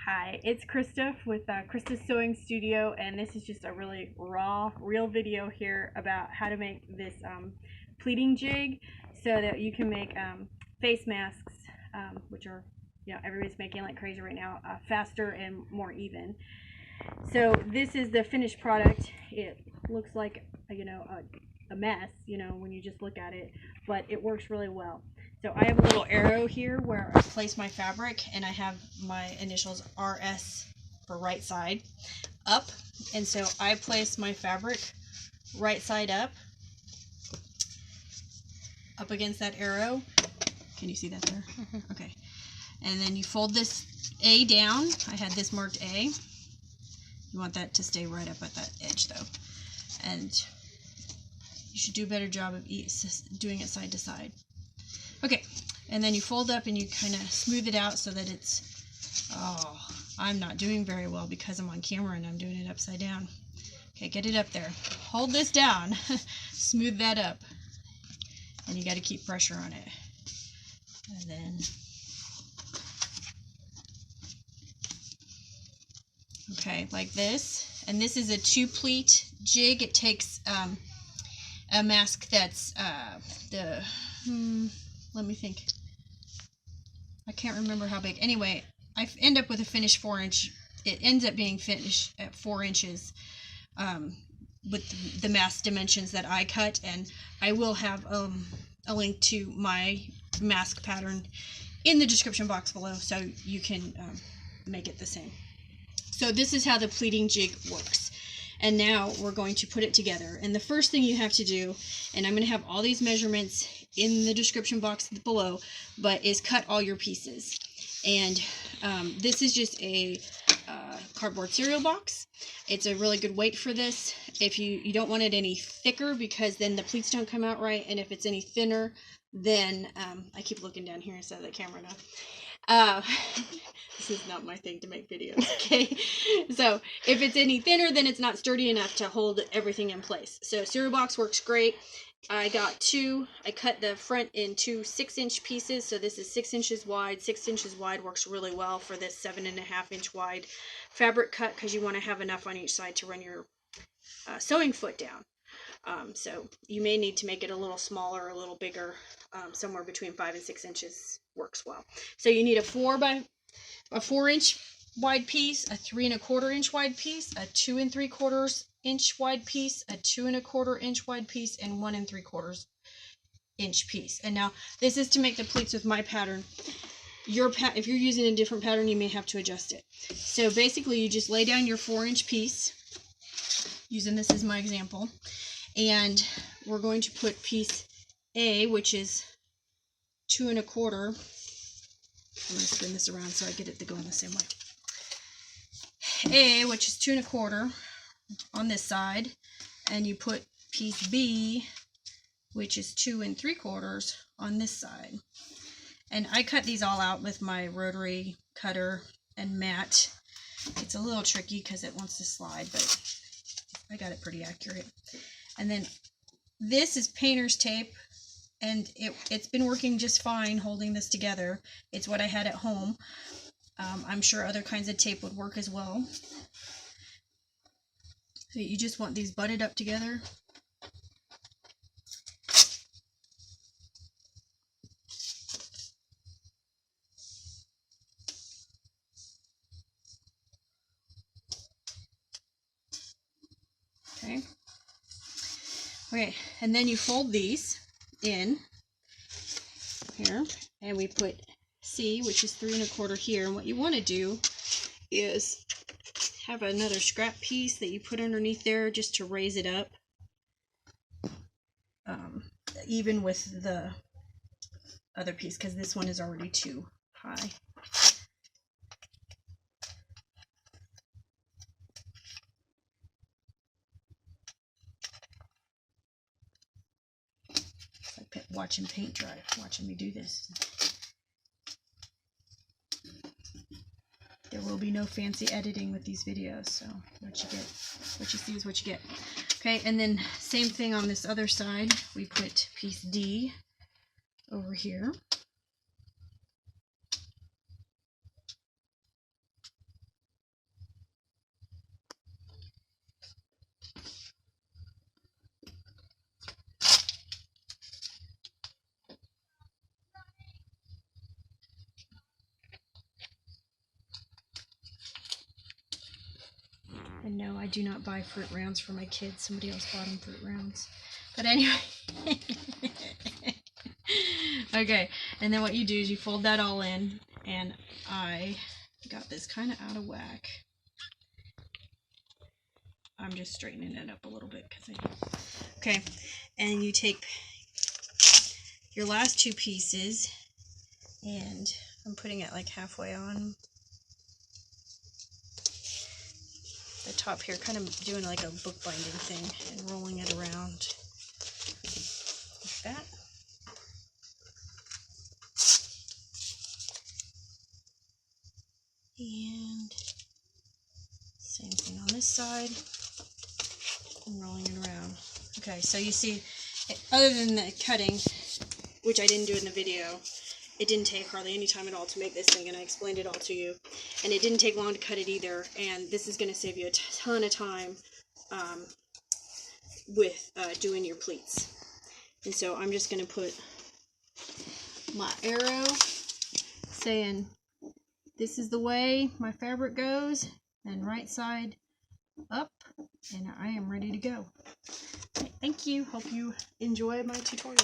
Hi, it's Krista with Krista's Sewing Studio, and this is just a really raw, real video here about how to make this pleating jig so that you can make face masks, which are, everybody's making like crazy right now, faster and more even. So this is the finished product. It looks like, a mess, when you just look at it, but it works really well. So I have a little arrow here where I place my fabric, and I have my initials RS for right side up. And so I place my fabric right side up against that arrow. Can you see that there? Okay. And then you fold this A down. I had this marked A. You want that to stay right up at that edge though. And you should do a better job of doing it side to side. Okay, and then you fold up and you kind of smooth it out so that it's, I'm not doing very well because I'm on camera and I'm doing it upside down. Okay, get it up there. Hold this down. Smooth that up. And you got to keep pressure on it. And then, okay, like this. And this is a 2-pleat jig. It takes a mask that's let me think. I can't remember how big. Anyway, I end up with a finished 4-inch. It ends up being finished at 4 inches with the mask dimensions that I cut, and I will have a link to my mask pattern in the description box below so you can make it the same. So this is how the pleating jig works. And now we're going to put it together. And the first thing you have to do, and I'm going to have all these measurements in the description box below, but is cut all your pieces. And this is just a cardboard cereal box. It's a really good weight for this. If you don't want it any thicker because then the pleats don't come out right. And if it's any thinner, then I keep looking down here instead of the camera now. This is not my thing to make videos, okay? So if it's any thinner, then it's not sturdy enough to hold everything in place. So cereal box works great. I got two. I cut the front in two 6-inch pieces. So this is 6 inches wide. 6 inches wide works really well for this 7.5-inch wide fabric cut because you want to have enough on each side to run your sewing foot down. So you may need to make it a little smaller, a little bigger. Somewhere between 5 and 6 inches works well. So you need a 4-inch wide piece, a 3 1/4 inch wide piece, a 2 3/4 inch wide piece, a 2 1/4 inch wide piece, and 1 3/4 inch piece. And now this is to make the pleats with my pattern. If you're using a different pattern, you may have to adjust it. So basically you just lay down your 4-inch piece, using this as my example, and we're going to put piece A, which is 2 1/4. I'm going to spin this around so I get it to go in the same way. A, which is 2 1/4 on this side, and you put piece B, which is 2 3/4 on this side. And I cut these all out with my rotary cutter and mat. It's a little tricky because it wants to slide, but I got it pretty accurate. And then this is painter's tape, and it's been working just fine holding this together. It's what I had at home. I'm sure other kinds of tape would work as well. So you just want these butted up together. Okay. Okay, and then you fold these in here, and we put C, which is 3 1/4 here. And what you want to do is have another scrap piece that you put underneath there just to raise it up, even with the other piece, because this one is already too high. Watching paint dry, watching me do this. There will be no fancy editing with these videos, so what you see is what you get. Okay, and then same thing on this other side. We put piece D over here. And no, I do not buy fruit rounds for my kids. Somebody else bought them fruit rounds. But anyway. Okay, and then what you do is you fold that all in, and I got this kind of out of whack. I'm just straightening it up a little bit. Okay, and you take your last two pieces, and I'm putting it like halfway on the top here, kind of doing like a bookbinding thing and rolling it around like that. And same thing on this side, and rolling it around. Okay, so you see, other than the cutting, which I didn't do in the video, it didn't take hardly any time at all to make this thing, and I explained it all to you. And it didn't take long to cut it either, and this is going to save you a ton of time with doing your pleats. And so I'm just going to put my arrow saying this is the way my fabric goes, and right side up, and I am ready to go. Okay, thank you. Hope you enjoy my tutorial.